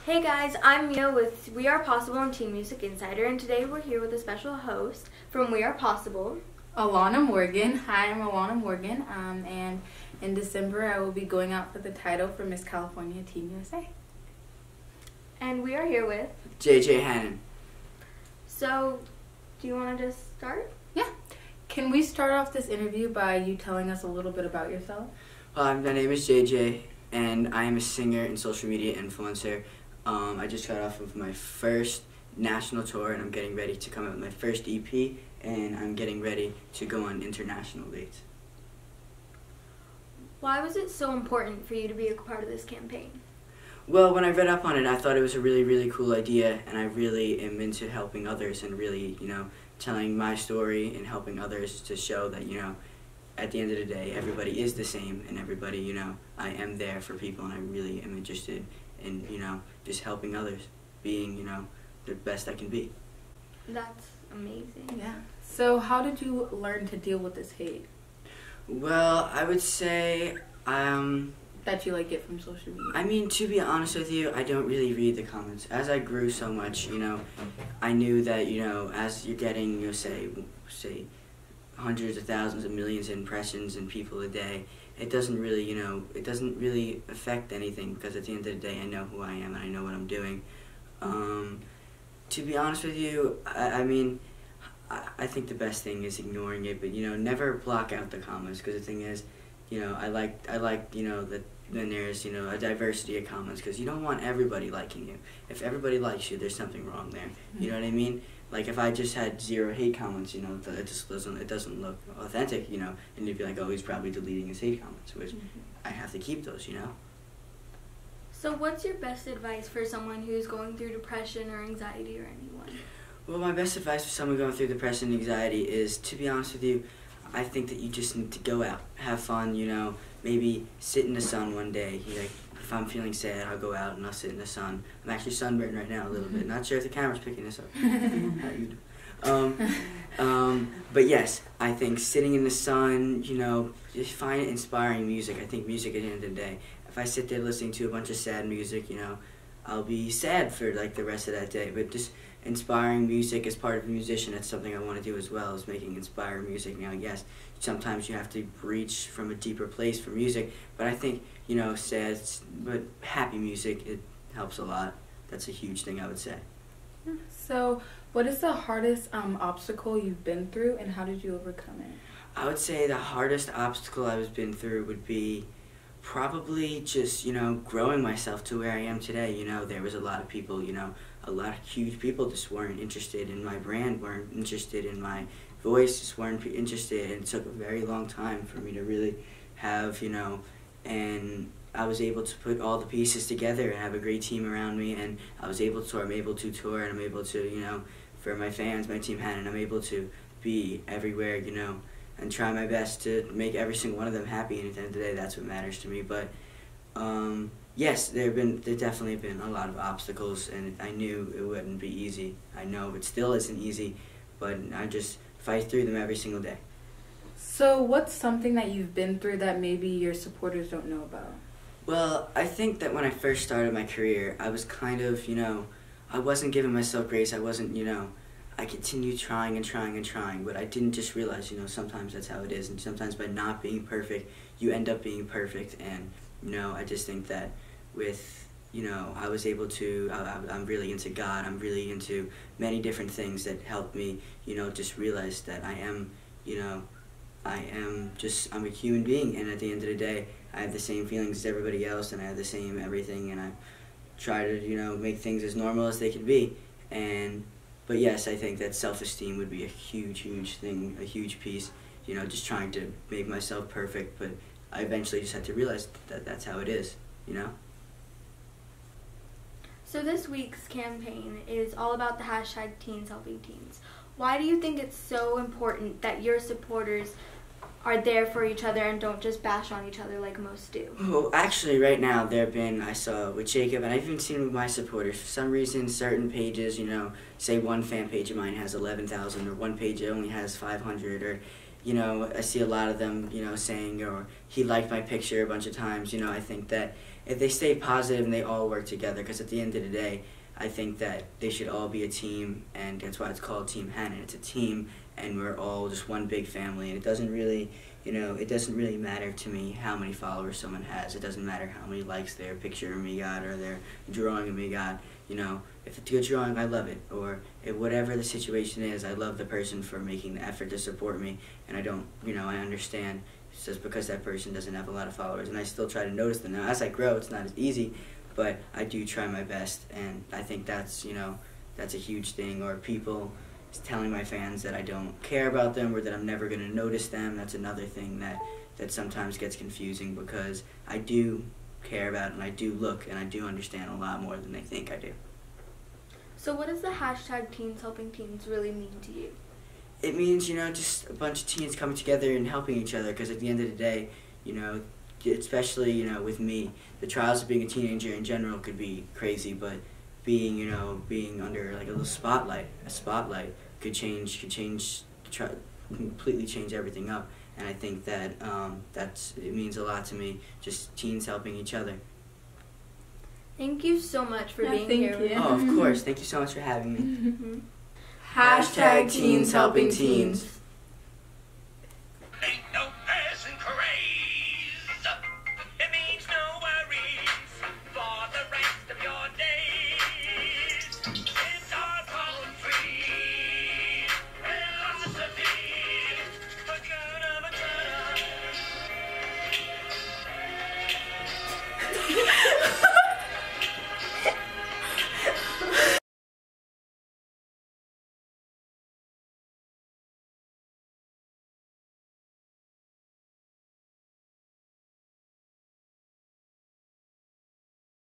Hey guys, I'm Mia with We Are Possible and Teen Music Insider, and today we're here with a special host from We Are Possible, Alana Morgan. Hi, I'm Alana Morgan, and in December I will be going out for the title for Miss California Teen USA. and we are here with. JJ Hannon. So, do you want to just start? Yeah. Can we start off this interview by you telling us a little bit about yourself? My name is JJ, and I am a singer and social media influencer. I just got off of my first national tour, and I'm getting ready to come out with my first EP, and I'm getting ready to go on international dates. Why was it so important for you to be a part of this campaign? Well, when I read up on it, I thought it was a really, really cool idea, and I really am into helping others and really, telling my story and helping others to show that, at the end of the day, everybody is the same, and everybody, I am there for people, and I really am interested in, just helping others, being, the best I can be. That's amazing. Yeah. So how did you learn to deal with this hate? Well, I would say, That you get from social media? To be honest with you, I don't really read the comments. As I grew so much, I knew that, as you're getting, say hundreds of thousands of millions of impressions and people a day, it doesn't really, it doesn't really affect anything, because at the end of the day, I know who I am and I know what I'm doing. To be honest with you, I think the best thing is ignoring it, but, never block out the comments, because the thing is, I like, that when there's, a diversity of comments, because you don't want everybody liking you. If everybody likes you, there's something wrong there. You know what I mean? Like, if I just had 0 hate comments, it doesn't look authentic, and you'd be like, oh, he's probably deleting his hate comments, which I have to keep those, So what's your best advice for someone who's going through depression or anxiety or anyone? Well, my best advice for someone going through depression and anxiety is, to be honest with you, I think that you just need to go out, have fun, maybe sit in the sun one day. If I'm feeling sad, I'll go out and I'll sit in the sun. I'm actually sunburned right now a little bit. Not sure if the camera's picking this up. How you do? But yes, I think sitting in the sun, just find inspiring music. I think music at the end of the day. If I sit there listening to a bunch of sad music, I'll be sad for the rest of that day. But just inspiring music as part of a musician, that's something I want to do as well, is making inspiring music. Now, yes, sometimes you have to reach from a deeper place for music, but I think, sad but happy music, it helps a lot. That's a huge thing, I would say. So what is the hardest obstacle you've been through, and how did you overcome it? I would say the hardest obstacle I've been through would be probably just, growing myself to where I am today. There was a lot of people, a lot of huge people just weren't interested in my brand, weren't interested in my voice, just weren't interested, and it took a very long time for me to really have, and I was able to put all the pieces together and have a great team around me, and I'm able to tour, and I'm able to, for my fans, my team Hannon, I'm able to be everywhere, and try my best to make every single one of them happy, and at the end of the day, that's what matters to me. But yes, there definitely been a lot of obstacles, and I knew it wouldn't be easy. I know it still isn't easy, but I just fight through them every single day. So what's something that you've been through that maybe your supporters don't know about? Well, I think that when I first started my career, I was kind of, I wasn't giving myself grace. I wasn't, I continued trying and trying and trying, but I didn't just realize, sometimes that's how it is, and sometimes by not being perfect, you end up being perfect. And, I just think that with, I was able to, I'm really into God, I'm really into many different things that helped me, just realize that I am, I'm a human being, and at the end of the day, I have the same feelings as everybody else, and I have the same everything, and I try to, make things as normal as they can be. But yes, I think that self-esteem would be a huge, huge thing, a huge piece, just trying to make myself perfect, but I eventually just had to realize that that's how it is, So this week's campaign is all about the hashtag teenshelpingteens. Why do you think it's so important that your supporters are there for each other and don't just bash on each other like most do? Well, actually, right now, I saw with Jacob, and I've even seen with my supporters, for some reason, certain pages, say one fan page of mine has 11,000, or one page only has 500, or, you know, I see a lot of them, you know, saying, or he liked my picture a bunch of times. You know, I think that if they stay positive and they all work together, because at the end of the day, I think that they should all be a team, and that's why it's called Team Hannon. It's a team, and we're all just one big family, and it doesn't really, you know, it doesn't really matter to me how many followers someone has. It doesn't matter how many likes their picture of me got or their drawing of me got. You know, if it's a good drawing, I love it. Or if whatever the situation is, I love the person for making the effort to support me. And I don't, you know, I understand it's just because that person doesn't have a lot of followers. And I still try to notice them. Now, as I grow, it's not as easy, but I do try my best. And I think that's, you know, that's a huge thing. Or people telling my fans that I don't care about them or that I'm never going to notice them. That's another thing that sometimes gets confusing, because I do care about it, and I do look, and I do understand a lot more than they think I do. So what does the hashtag Teens Helping Teens really mean to you? It means, you know, just a bunch of teens coming together and helping each other, because at the end of the day, you know, especially, you know, with me, the trials of being a teenager in general could be crazy, but being, you know, being under like a spotlight could completely change everything up. And I think that it means a lot to me, just teens helping each other. Thank you so much for being here. Thank you. Oh, of course. Thank you so much for having me. Mm-hmm. Hashtag Teens Helping Teens.